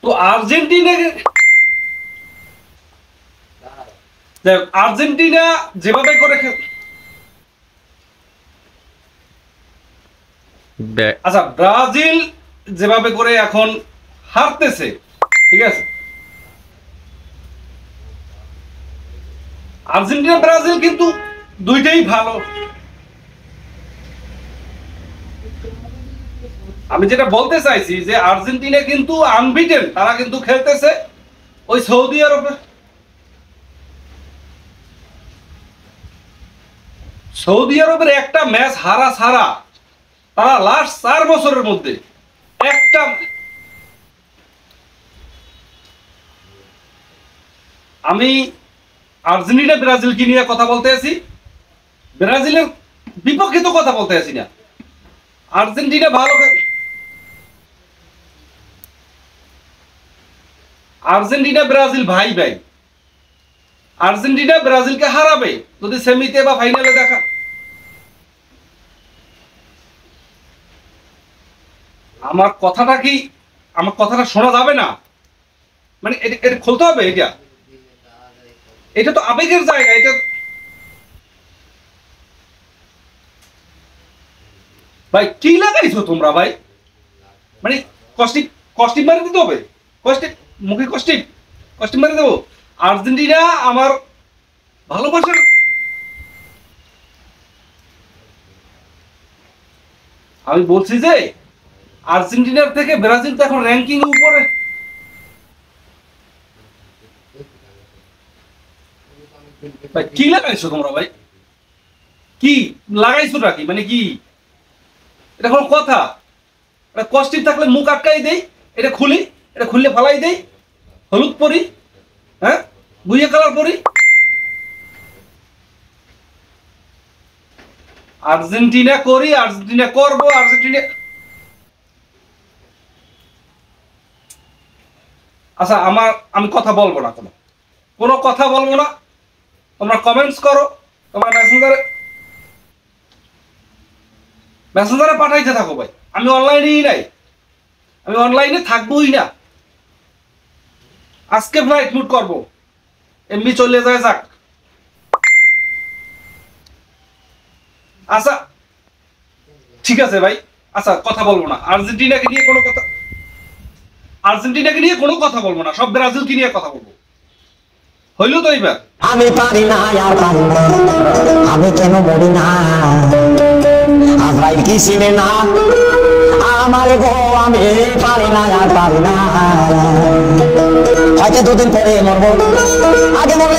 তো আর্জেন্টিনা যেভাবে করে আচ্ছা ব্রাজিল যেভাবে করে এখন হারতেছে, ঠিক আছে, আর্জেন্টিনা ব্রাজিল কিন্তু দুইটাই ভালো। আমি যেটা বলতে চাইছি যে আর্জেন্টিনা কিন্তু আনবিটেন, তারা কিন্তু খেলতেছে ওই সৌদি আরবের একটা ম্যাচ হারা ছাড়া তারা লাস্ট 4 বছরের মধ্যে একটা আমি আর্জেন্টিনা ব্রাজিলকে নিয়ে কথা বলতে আছি, ব্রাজিলের বিপক্ষে তো কথা বলতে আছি না। আর্জেন্টিনা ভালো, আর্জেন্টিনা ব্রাজিল ভাই ভাই, আর্জেন্টিনা ব্রাজিলকে হারাবে যদি সেমিতে বা ফাইনালে দেখা। আমার কথাটা শোনা যাবে না, মানে এটা খুলতে হবে, এটা তো আবেগের জায়গা। এটা ভাই কি লাগাইছো তোমরা ভাই, মানে কষ্টিক মারি দিতে হবে, মুখে কষ্টিক মারি দেবো। আর্জেন্টিনা আমার ভালোবাসার, আমি বলছি যে আর্জেন্টিনার থেকে ব্রাজিল তো এখন র্যাঙ্কিং উপরে। ভাই কি লাগাইছো তোমরা ভাই, কি লাগাইছোটা কি, মানে কি এটা কোনো কথা? কষ্টিক থাকলে মুখ আটকাই দেই, এটা খুললে ফালাই দেই, হলুদ পরি, হ্যাঁ বুঝিয়ে কালার পরি। আর্জেন্টিনা করি, আর্জেন্টিনা করবো, আর্জেন্টিনা। আচ্ছা আমি কথা বলবো না, কোনো কথা বলবো না। তোমরা কমেন্টস করো, তোমরা মেসেঞ্জারে পাঠাইতে থাকো ভাই, আমি অনলাইনেই নাই, আমি অনলাইনে থাকবোই না। আজকে ফ্লাইট মুট করবো, এমবি চলে যায় যাক। আচ্ছা ঠিক আছে ভাই, আচ্ছা কথা বলবো না, আর্জেন্টিনাকে নিয়ে কোনো কথা বলবো না, সব ব্রাজিলকে নিয়ে কথা বলবো। হইলো তো এইবার? আমি পারি না আর পারি না, আমি কেন মরি না, আজরাইল কি চিনে না আমার গো, আমি পারি না আর পারি না, হয়তো 2 দিন পরে মরবো, আগে মরলে